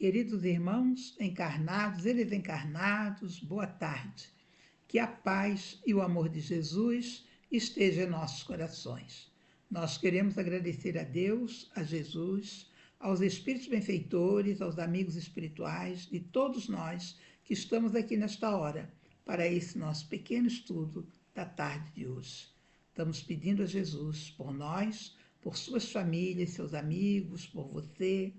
Queridos irmãos, encarnados e desencarnados, boa tarde. Que a paz e o amor de Jesus estejam em nossos corações. Nós queremos agradecer a Deus, a Jesus, aos espíritos benfeitores, aos amigos espirituais, de todos nós que estamos aqui nesta hora, para esse nosso pequeno estudo da tarde de hoje. Estamos pedindo a Jesus por nós, por suas famílias, seus amigos, por você,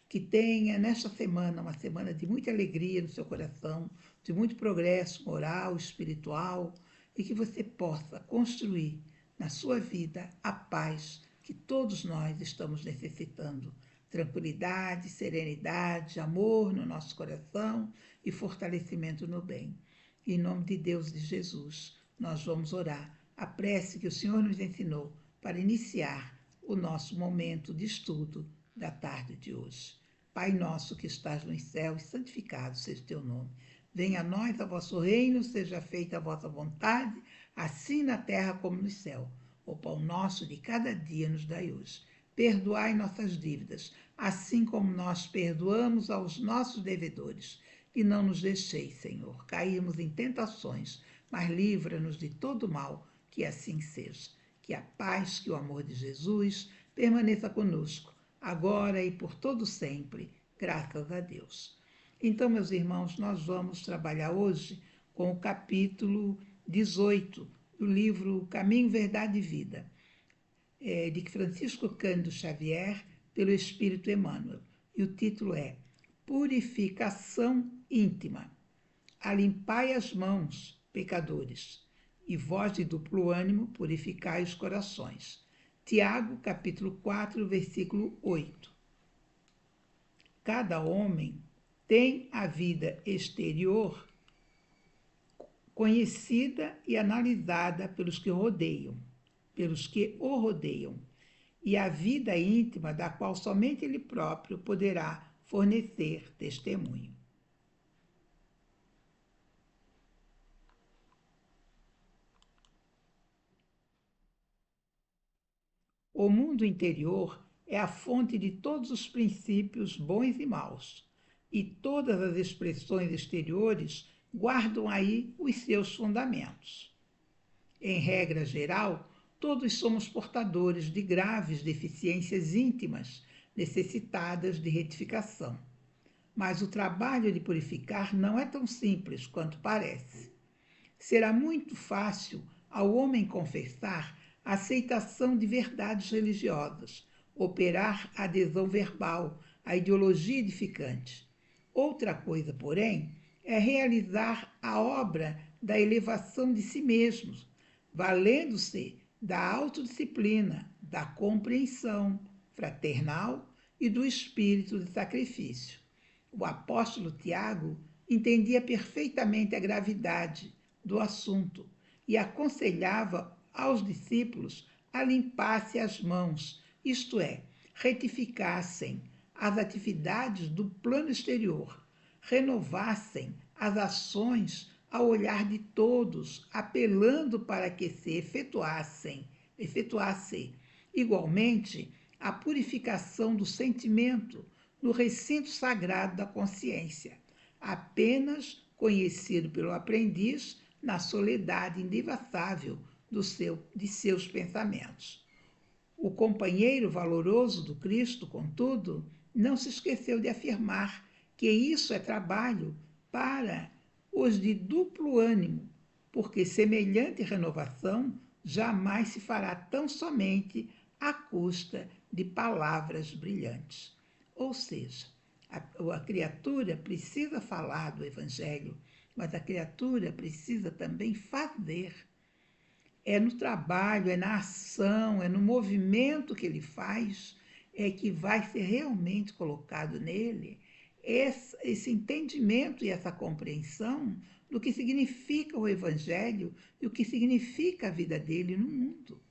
que tenha nesta semana uma semana de muita alegria no seu coração, de muito progresso moral, espiritual, e que você possa construir na sua vida a paz que todos nós estamos necessitando. Tranquilidade, serenidade, amor no nosso coração e fortalecimento no bem. Em nome de Deus e de Jesus, nós vamos orar a prece que o Senhor nos ensinou para iniciar o nosso momento de estudo da tarde de hoje. Pai nosso que estás nos céus, santificado seja o teu nome. Venha a nós o vosso reino, seja feita a vossa vontade, assim na terra como no céu. O pão nosso de cada dia nos dai hoje. Perdoai nossas dívidas, assim como nós perdoamos aos nossos devedores. E não nos deixeis, Senhor, cairmos em tentações, mas livra-nos de todo mal, que assim seja. Que a paz, que o amor de Jesus permaneça conosco, agora e por todo sempre, graças a Deus. Então, meus irmãos, nós vamos trabalhar hoje com o capítulo 18 do livro Caminho, Verdade e Vida, de Francisco Cândido Xavier, pelo Espírito Emmanuel. E o título é Purificação Íntima. Alimpai as mãos, pecadores, e vós de duplo ânimo purificai os corações. Tiago, capítulo 4, versículo 8. Cada homem tem a vida exterior conhecida e analisada pelos que o rodeiam, e a vida íntima da qual somente ele próprio poderá fornecer testemunho. O mundo interior é a fonte de todos os princípios bons e maus, e todas as expressões exteriores guardam aí os seus fundamentos. Em regra geral, todos somos portadores de graves deficiências íntimas necessitadas de retificação. Mas o trabalho de purificar não é tão simples quanto parece. Será muito fácil ao homem confessar a aceitação de verdades religiosas, operar a adesão verbal à ideologia edificante. Outra coisa, porém, é realizar a obra da elevação de si mesmos, valendo-se da autodisciplina, da compreensão fraternal e do espírito de sacrifício. O apóstolo Tiago entendia perfeitamente a gravidade do assunto e aconselhava aos discípulos a limpar-se as mãos, isto é, retificassem as atividades do plano exterior, renovassem as ações ao olhar de todos, apelando para que se efetuasse igualmente a purificação do sentimento no recinto sagrado da consciência, apenas conhecido pelo aprendiz na soledade indivassável de seus pensamentos. O companheiro valoroso do Cristo, contudo, não se esqueceu de afirmar que isso é trabalho para os de duplo ânimo, porque semelhante renovação jamais se fará tão somente à custa de palavras brilhantes. Ou seja, a criatura precisa falar do Evangelho, mas a criatura precisa também fazer. É no trabalho, é na ação, é no movimento que ele faz, é que vai ser realmente colocado nele esse entendimento e essa compreensão do que significa o Evangelho e o que significa a vida dele no mundo.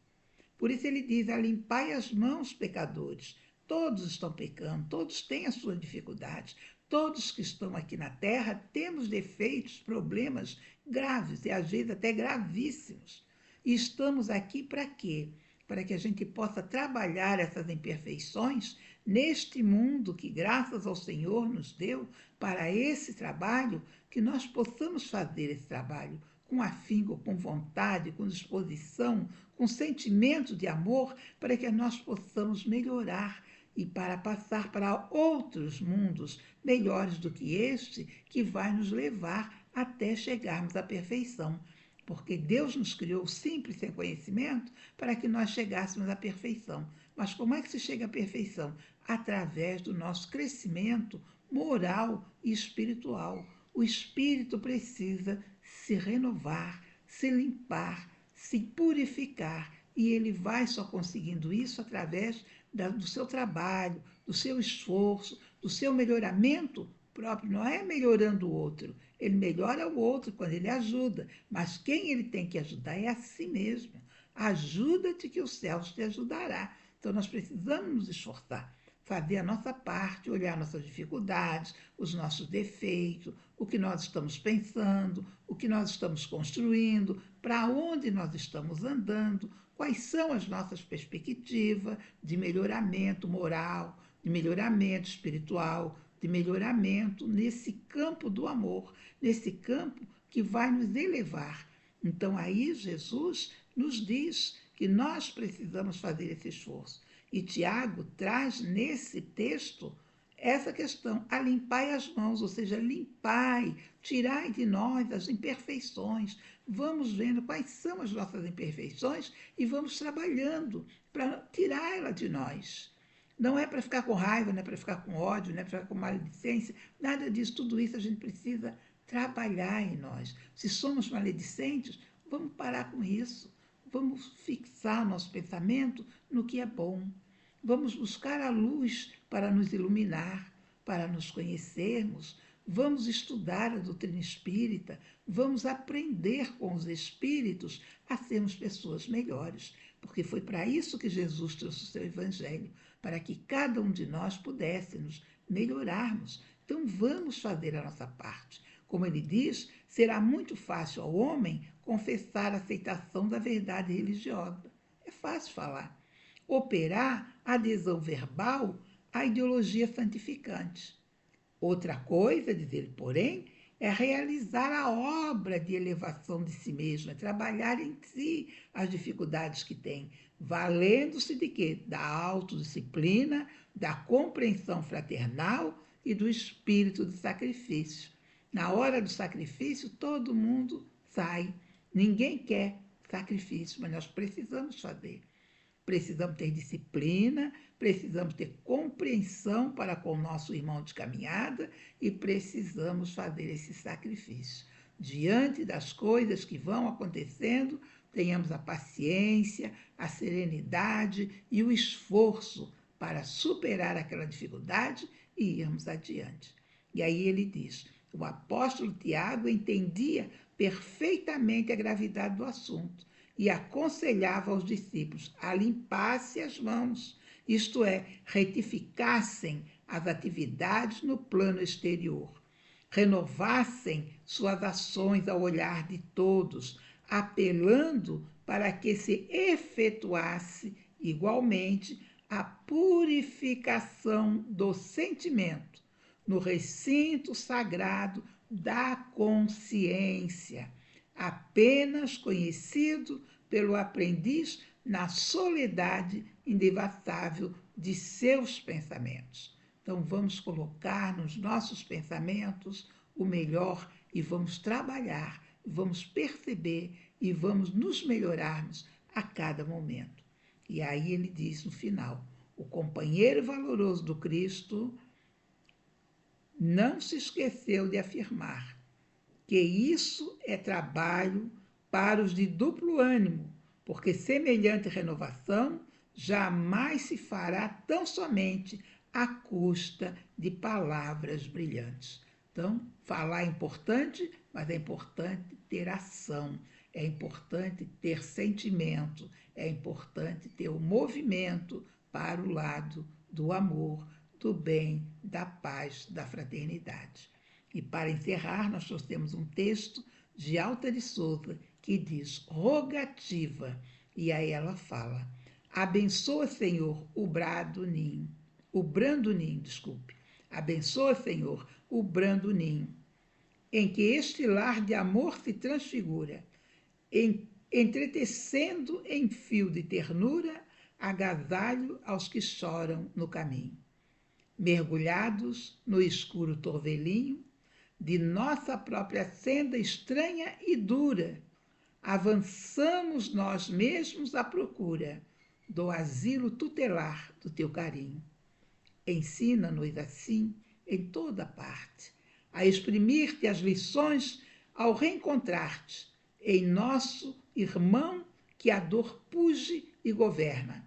Por isso ele diz, limpai as mãos, pecadores. Todos estão pecando, todos têm as suas dificuldades, todos que estão aqui na Terra temos defeitos, problemas graves e às vezes até gravíssimos. E estamos aqui para quê? para que a gente possa trabalhar essas imperfeições neste mundo que, graças ao Senhor, nos deu para esse trabalho, que nós possamos fazer esse trabalho com afinco, com vontade, com disposição, com sentimento de amor, para que nós possamos melhorar e para passar para outros mundos melhores do que este, que vai nos levar até chegarmos à perfeição. Porque Deus nos criou simples sem conhecimento para que nós chegássemos à perfeição. Mas como é que se chega à perfeição? Através do nosso crescimento moral e espiritual. O espírito precisa se renovar, se limpar, se purificar. E ele vai só conseguindo isso através do seu trabalho, do seu esforço, do seu melhoramento próprio. Não é melhorando o outro. Ele melhora o outro quando ele ajuda, mas quem ele tem que ajudar é a si mesmo. Ajuda-te que os céus te ajudará. Então nós precisamos nos esforçar, fazer a nossa parte, olhar nossas dificuldades, os nossos defeitos, o que nós estamos pensando, o que nós estamos construindo, para onde nós estamos andando, quais são as nossas perspectivas de melhoramento moral, de melhoramento espiritual, de melhoramento nesse campo do amor, nesse campo que vai nos elevar. Então aí Jesus nos diz que nós precisamos fazer esse esforço. E Tiago traz nesse texto essa questão, a limpai as mãos, ou seja, limpai, tirai de nós as imperfeições. Vamos vendo quais são as nossas imperfeições e vamos trabalhando para tirar ela de nós. Não é para ficar com raiva, não é para ficar com ódio, não é para ficar com maledicência, nada disso. Tudo isso a gente precisa trabalhar em nós. Se somos maledicentes, vamos parar com isso. Vamos fixar nosso pensamento no que é bom. Vamos buscar a luz para nos iluminar, para nos conhecermos. Vamos estudar a doutrina espírita, vamos aprender com os espíritos a sermos pessoas melhores, porque foi para isso que Jesus trouxe o seu evangelho, para que cada um de nós pudéssemos melhorarmos. Então vamos fazer a nossa parte. Como ele diz, será muito fácil ao homem confessar a aceitação da verdade religiosa. É fácil falar. Operar a adesão verbal à ideologia santificante. Outra coisa, diz ele, porém, é realizar a obra de elevação de si mesmo, é trabalhar em si as dificuldades que tem, valendo-se de quê? Da autodisciplina, da compreensão fraternal e do espírito de sacrifício. Na hora do sacrifício, todo mundo sai. Ninguém quer sacrifício, mas nós precisamos fazer. Precisamos ter disciplina, precisamos ter compreensão para com o nosso irmão de caminhada e precisamos fazer esse sacrifício. Diante das coisas que vão acontecendo, tenhamos a paciência, a serenidade e o esforço para superar aquela dificuldade e irmos adiante. E aí ele diz, o apóstolo Tiago entendia perfeitamente a gravidade do assunto e aconselhava aos discípulos a limpassem as mãos, isto é, retificassem as atividades no plano exterior, renovassem suas ações ao olhar de todos, apelando para que se efetuasse igualmente a purificação do sentimento no recinto sagrado da consciência, apenas conhecido pelo aprendiz na soledade indevassável de seus pensamentos. Então vamos colocar nos nossos pensamentos o melhor e vamos trabalhar, vamos perceber e vamos nos melhorarmos a cada momento. E aí ele diz no final, o companheiro valoroso do Cristo não se esqueceu de afirmar que isso é trabalho para os de duplo ânimo, porque semelhante renovação jamais se fará tão somente à custa de palavras brilhantes. Então, falar é importante, mas é importante ter ação, é importante ter sentimento, é importante ter o movimento para o lado do amor, do bem, da paz, da fraternidade. E para encerrar, nós trouxemos um texto de Alta de Souza que diz rogativa, e aí ela fala, Abençoa, Senhor, o brando ninho, desculpe. Abençoa, Senhor, o brando ninho, em que este lar de amor se transfigura, entretecendo em fio de ternura agasalho aos que choram no caminho. Mergulhados no escuro torvelinho de nossa própria senda estranha e dura, avançamos nós mesmos à procura do asilo tutelar do teu carinho. Ensina-nos assim, em toda parte, a exprimir-te as lições ao reencontrar-te em nosso irmão que a dor puge e governa.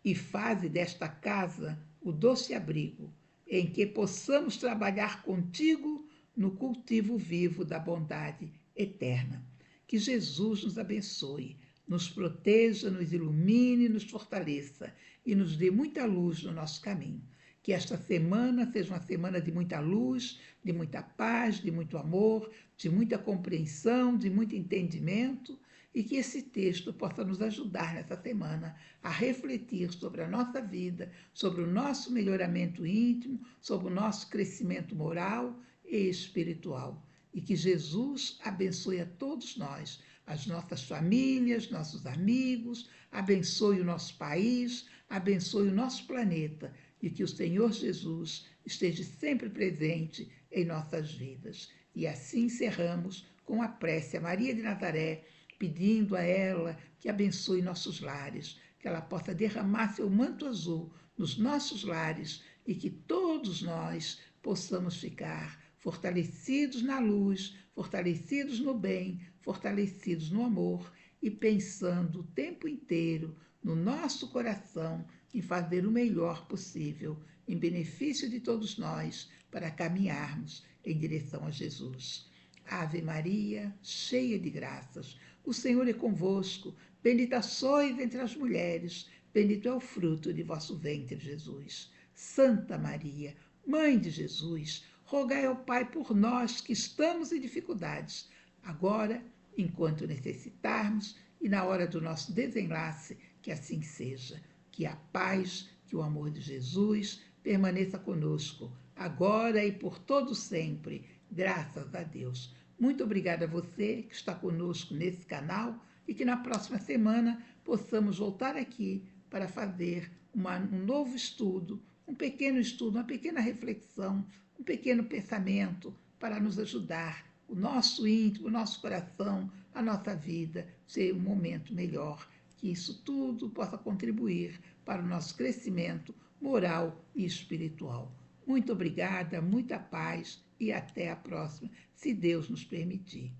E faze desta casa o doce abrigo em que possamos trabalhar contigo no cultivo vivo da bondade eterna. Que Jesus nos abençoe, nos proteja, nos ilumine, nos fortaleça e nos dê muita luz no nosso caminho. Que esta semana seja uma semana de muita luz, de muita paz, de muito amor, de muita compreensão, de muito entendimento, e que esse texto possa nos ajudar nessa semana a refletir sobre a nossa vida, sobre o nosso melhoramento íntimo, sobre o nosso crescimento moral e espiritual. E que Jesus abençoe a todos nós, as nossas famílias, nossos amigos, abençoe o nosso país, abençoe o nosso planeta, e que o Senhor Jesus esteja sempre presente em nossas vidas. E assim encerramos com a prece a Maria de Nazaré, pedindo a ela que abençoe nossos lares, que ela possa derramar seu manto azul nos nossos lares e que todos nós possamos ficar fortalecidos na luz, fortalecidos no bem, fortalecidos no amor e pensando o tempo inteiro no nosso coração em fazer o melhor possível em benefício de todos nós para caminharmos em direção a Jesus. Ave Maria, cheia de graças, o Senhor é convosco, bendita sois entre as mulheres, bendito é o fruto de vosso ventre, Jesus. Santa Maria, Mãe de Jesus, rogai ao Pai por nós que estamos em dificuldades, agora, enquanto necessitarmos, e na hora do nosso desenlace, que assim seja. Que a paz, que o amor de Jesus permaneça conosco, agora e por todo sempre, graças a Deus. Muito obrigada a você que está conosco nesse canal e que na próxima semana possamos voltar aqui para fazer um novo estudo, um pequeno estudo, uma pequena reflexão, um pequeno pensamento para nos ajudar, o nosso íntimo, o nosso coração, a nossa vida ser um momento melhor. Que isso tudo possa contribuir para o nosso crescimento moral e espiritual. Muito obrigada, muita paz e até a próxima, se Deus nos permitir.